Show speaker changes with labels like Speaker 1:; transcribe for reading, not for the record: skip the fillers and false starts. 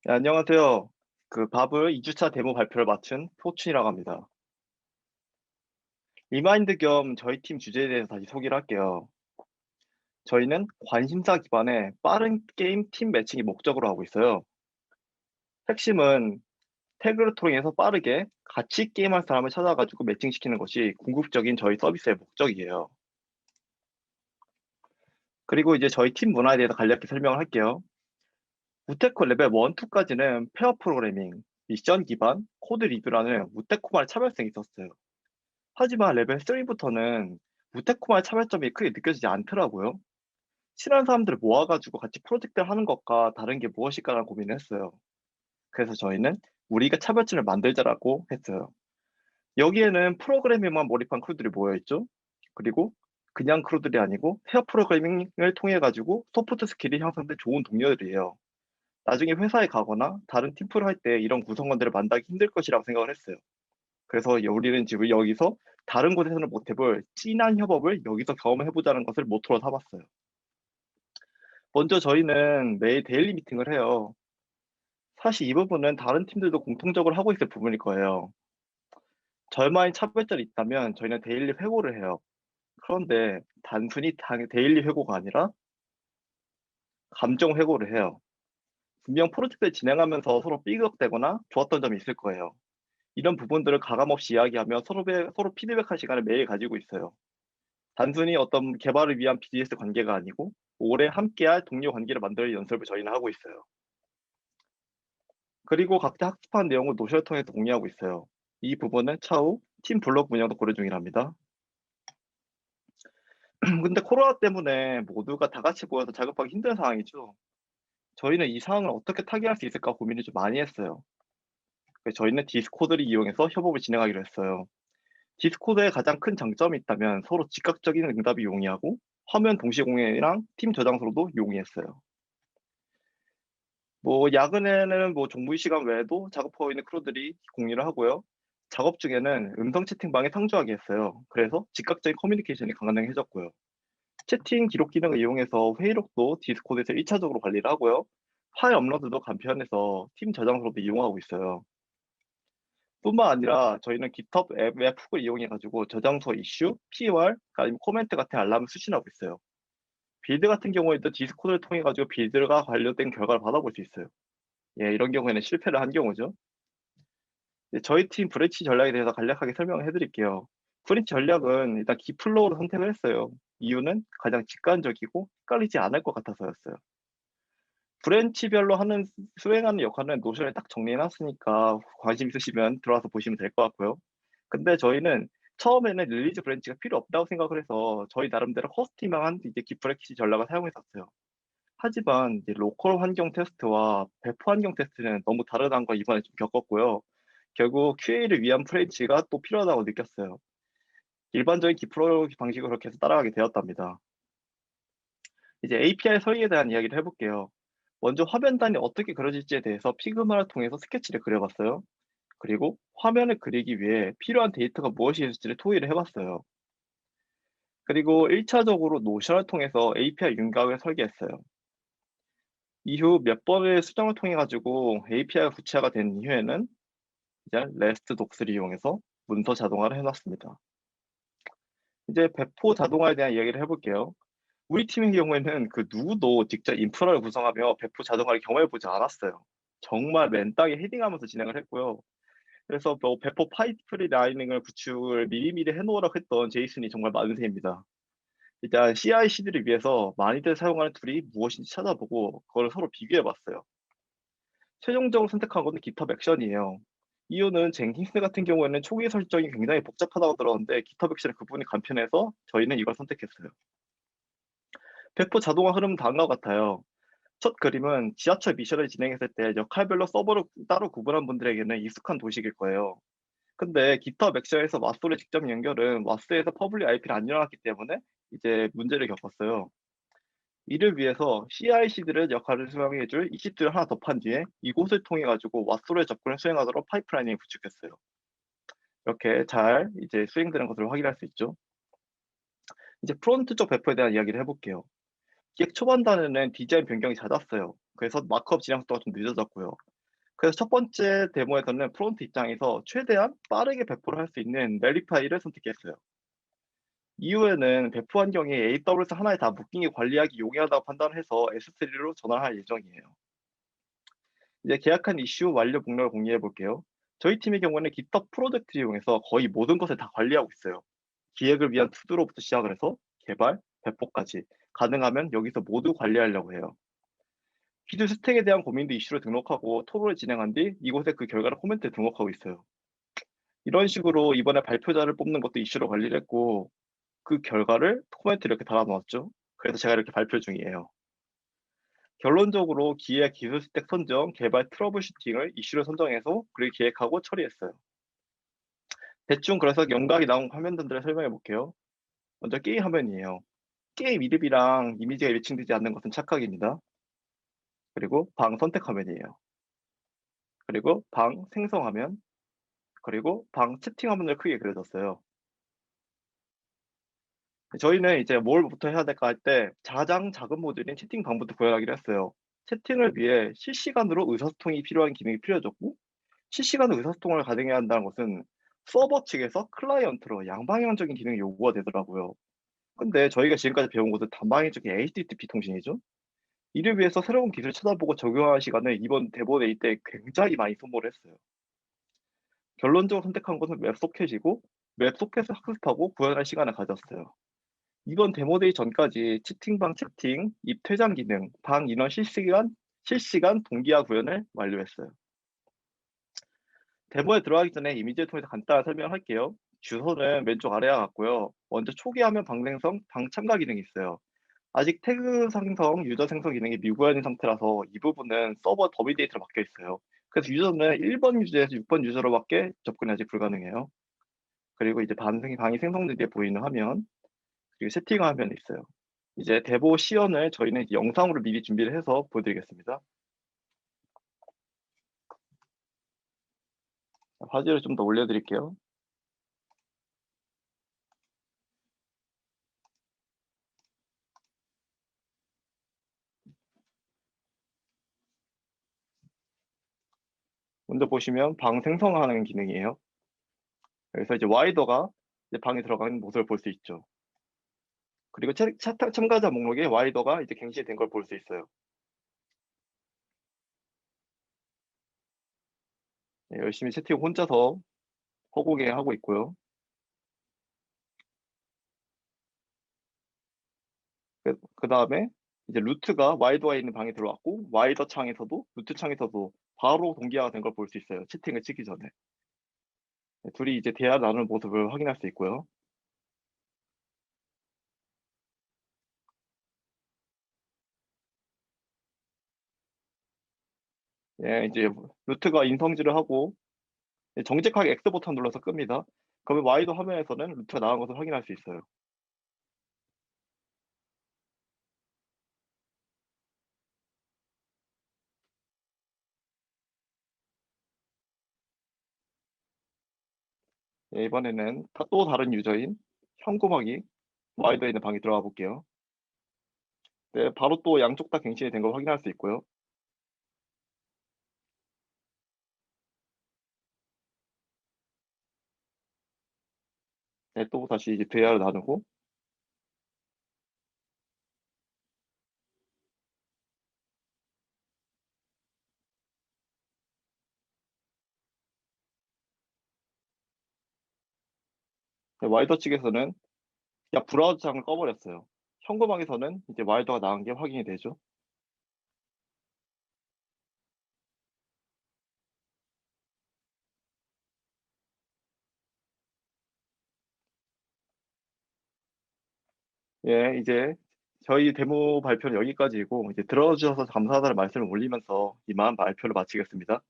Speaker 1: 네, 안녕하세요. 바블 2주차 데모 발표를 맡은 포춘이라고 합니다. 리마인드 겸 저희 팀 주제에 대해서 다시 소개를 할게요. 저희는 관심사 기반의 빠른 게임 팀 매칭이 목적으로 하고 있어요. 핵심은 태그를 통해서 빠르게 같이 게임할 사람을 찾아가지고 매칭시키는 것이 궁극적인 저희 서비스의 목적이에요. 그리고 이제 저희 팀 문화에 대해서 간략히 설명을 할게요. 우테코 레벨 1, 2까지는 페어 프로그래밍, 미션 기반, 코드 리뷰라는 우테코만의 차별성이 있었어요. 하지만 레벨 3부터는 무테코마의 차별점이 크게 느껴지지 않더라고요. 친한 사람들을 모아가지고 같이 프로젝트를 하는 것과 다른 게 무엇일까라는 고민을 했어요. 그래서 저희는 우리가 차별점을 만들자라고 했어요. 여기에는 프로그래밍만 몰입한 크루들이 모여있죠. 그리고 그냥 크루들이 아니고 페어 프로그래밍을 통해 가지고 소프트 스킬이 형성된 좋은 동료들이에요. 나중에 회사에 가거나 다른 팀플을 할 때 이런 구성원들을 만나기 힘들 것이라고 생각을 했어요. 그래서 우리는 지금 여기서 다른 곳에서는 못 해볼 진한 협업을 여기서 경험해 보자는 것을 모토로 삼았어요. 먼저 저희는 매일 데일리 미팅을 해요. 사실 이 부분은 다른 팀들도 공통적으로 하고 있을 부분일 거예요. 저희만의 차별점이 있다면 저희는 데일리 회고를 해요. 그런데 단순히 데일리 회고가 아니라 감정 회고를 해요. 분명 프로젝트를 진행하면서 서로 삐걱대거나 좋았던 점이 있을 거예요. 이런 부분들을 가감없이 이야기하며 서로 피드백할 시간을 매일 가지고 있어요. 단순히 어떤 개발을 위한 BDS 관계가 아니고 오래 함께할 동료 관계를 만들 연습을 저희는 하고 있어요. 그리고 각자 학습한 내용을 노션을 통해서 공유하고 있어요. 이 부분은 차후 팀 블로그 운영도 고려 중이랍니다. 근데 코로나 때문에 모두가 다 같이 모여서 작업하기 힘든 상황이죠. 저희는 이 상황을 어떻게 타개할 수 있을까 고민을 좀 많이 했어요. 그래서 저희는 디스코드를 이용해서 협업을 진행하기로 했어요. 디스코드의 가장 큰 장점이 있다면 서로 즉각적인 응답이 용이하고 화면 동시 공유랑 팀 저장소로도 용이했어요. 야근에는 종무 시간 외에도 작업하고 있는 크루들이 공유를 하고요. 작업 중에는 음성 채팅방에 상주하게 했어요. 그래서 즉각적인 커뮤니케이션이 가능해졌고요. 채팅 기록 기능을 이용해서 회의록도 디스코드에서 1차적으로 관리를 하고요. 파일 업로드도 간편해서 팀 저장소로도 이용하고 있어요. 뿐만 아니라 저희는 GitHub 앱의 푹을 이용해 가지고 저장소 이슈, POR, 아니면 코멘트 같은 알람을 수신하고 있어요. 빌드 같은 경우에도 디스코드를 통해 가지고 빌드가 관련된 결과를 받아볼 수 있어요. 예, 이런 경우에는 실패를 한 경우죠. 이제 저희 팀 브랜치 전략에 대해서 간략하게 설명을 해 드릴게요. 브랜치 전략은 일단 기플로우를 선택을 했어요. 이유는 가장 직관적이고 헷갈리지 않을 것 같아서였어요. 브랜치별로 수행하는 역할은 노션에 딱 정리해 놨으니까 관심 있으시면 들어와서 보시면 될 것 같고요. 근데 저희는 처음에는 릴리즈 브랜치가 필요 없다고 생각을 해서 저희 나름대로 커스텀한 이제 기브랜치 전략을 사용했었어요. 하지만 이제 로컬 환경 테스트와 배포 환경 테스트는 너무 다르다는 걸 이번에 좀 겪었고요. 결국 QA를 위한 브랜치가 또 필요하다고 느꼈어요. 일반적인 기프로 방식을 그렇게 해서 따라가게 되었답니다. 이제 API 설계에 대한 이야기를 해볼게요. 먼저 화면단이 어떻게 그려질지에 대해서 피그마를 통해서 스케치를 그려봤어요. 그리고 화면을 그리기 위해 필요한 데이터가 무엇이 있을지를 토의를 해봤어요. 그리고 1차적으로 노션을 통해서 API 윤곽을 설계했어요. 이후 몇 번의 수정을 통해 가지고 API가 구체화가 된 이후에는 이제 REST doc스를 이용해서 문서 자동화를 해놨습니다. 이제 배포 자동화에 대한 이야기를 해볼게요. 우리 팀의 경우에는 그 누구도 직접 인프라를 구성하며 배포 자동화를 경험해 보지 않았어요. 정말 맨 땅에 헤딩하면서 진행을 했고요. 그래서 배포 파이프라이닝을 구축을 미리미리 해 놓으라고 했던 제이슨이 정말 만세입니다. 일단 CI/CD를 위해서 많이들 사용하는 툴이 무엇인지 찾아보고 그거를 서로 비교해 봤어요. 최종적으로 선택한 거는 GitHub 액션이에요. 이유는 젠킨스 같은 경우에는 초기 설정이 굉장히 복잡하다고 들었는데 GitHub 액션은 그 부분이 간편해서 저희는 이걸 선택했어요. 배포 자동화 흐름은 다음과 같아요. 첫 그림은 지하철 미션을 진행했을 때 역할별로 서버를 따로 구분한 분들에게는 익숙한 도식일 거예요. 근데 GitHub 액션에서 왓소를 직접 연결은 왓스에서 퍼블릭 IP를 안 열어놨기 때문에 이제 문제를 겪었어요. 이를 위해서 CI/CD를 역할을 수행해줄 EC2를 하나 더 판 뒤에 이곳을 통해 가지고 왓소의 접근을 수행하도록 파이프라인을 구축했어요. 이렇게 잘 이제 수행되는 것을 확인할 수 있죠. 이제 프론트 쪽 배포에 대한 이야기를 해볼게요. 기획 초반단에는 디자인 변경이 잦았어요. 그래서 마크업 진행 속도가 좀 늦어졌고요. 그래서 첫 번째 데모에서는 프론트 입장에서 최대한 빠르게 배포를 할 수 있는 넬리 파일을 선택했어요. 이후에는 배포 환경이 AWS 하나에 다 묶이게 관리하기 용이하다고 판단해서 S3로 전환할 예정이에요. 이제 계약한 이슈 완료 목록을 공유해 볼게요. 저희 팀의 경우는 GitHub 프로젝트를 이용해서 거의 모든 것을 다 관리하고 있어요. 기획을 위한 투두로부터 시작을 해서 개발, 배포까지 가능하면 여기서 모두 관리하려고 해요. 기술 스택에 대한 고민도 이슈로 등록하고 토론을 진행한 뒤 이곳에 그 결과를 코멘트에 등록하고 있어요. 이런 식으로 이번에 발표자를 뽑는 것도 이슈로 관리를 했고 그 결과를 코멘트에 이렇게 달아 놓았죠. 그래서 제가 이렇게 발표 중이에요. 결론적으로 기획 기술 스택 선정, 개발 트러블 슈팅을 이슈로 선정해서 그리고 기획하고 처리했어요. 대충 그래서 영각이 나온 화면들을 설명해 볼게요. 먼저 게임 화면이에요. 게임 이름이랑 이미지가 매칭되지 않는 것은 착각입니다. 그리고 방 선택 화면이에요. 그리고 방 생성 화면, 그리고 방 채팅 화면을 크게 그려줬어요. 저희는 이제 뭘부터 해야 될까 할 때 가장 작은 모듈인 채팅 방부터 구현하기로 했어요. 채팅을 위해 실시간으로 의사소통이 필요한 기능이 필요해졌고 실시간으로 의사소통을 가능해야 한다는 것은 서버 측에서 클라이언트로 양방향적인 기능이 요구가 되더라고요. 근데 저희가 지금까지 배운 것은 단방향적인 HTTP 통신이죠. 이를 위해서 새로운 기술을 찾아보고 적용하는 시간을 이번 대본 회의 때 굉장히 많이 소모를 했어요. 결론적으로 선택한 것은 웹소켓이고 웹소켓을 학습하고 구현할 시간을 가졌어요. 이번 데모데이 전까지 채팅방 채팅, 입 퇴장 기능, 방 인원 실시간 동기화 구현을 완료했어요. 데모에 들어가기 전에 이미지를 통해서 간단한 설명을 할게요. 주소는 왼쪽 아래와 같고요. 먼저 초기 화면 방 생성, 방 참가 기능이 있어요. 아직 태그 생성, 유저 생성 기능이 미구현인 상태라서 이 부분은 서버 더미 데이터로 박혀 있어요. 그래서 유저는 1번 유저에서 6번 유저로밖에 접근이 아직 불가능해요. 그리고 이제 방이 생성된 뒤에 보이는 화면, 그리고 세팅 화면이 있어요. 이제 대보 시연을 저희는 이제 영상으로 미리 준비를 해서 보여드리겠습니다. 화질을 좀 더 올려드릴게요. 먼저 보시면 방 생성하는 기능이에요. 그래서 이제 와이더가 이제 방에 들어가는 모습을 볼 수 있죠. 그리고 참가자 목록에 와이더가 이제 갱신된 걸 볼 수 있어요. 네, 열심히 채팅 혼자서 허공에 하고 있고요. 그 다음에 이제 루트가 와이더가 있는 방에 들어왔고 와이더 창에서도 루트 창에서도 바로 동기화가 된 걸 볼 수 있어요. 채팅을 치기 전에. 네, 둘이 이제 대화 나누는 모습을 확인할 수 있고요. 예, 이제 루트가 인성질을 하고 정직하게 X 버튼 눌러서 끕니다. 그러면 와이더 화면에서는 루트가 나간 것을 확인할 수 있어요. 예, 이번에는 또 다른 유저인 현구막이 와이더에 있는 방에 들어가 볼게요. 네, 바로 또 양쪽 다 갱신이 된 걸 확인할 수 있고요. 네, 또 다시 이제 대화를 나누고 네, 와이더 측에서는 그냥 브라우저 창을 꺼버렸어요. 현구막에서는 이제 와이더가 나간 게 확인이 되죠. 예, 이제 저희 데모 발표는 여기까지이고 이제 들어주셔서 감사하다는 말씀을 올리면서 이만 발표를 마치겠습니다.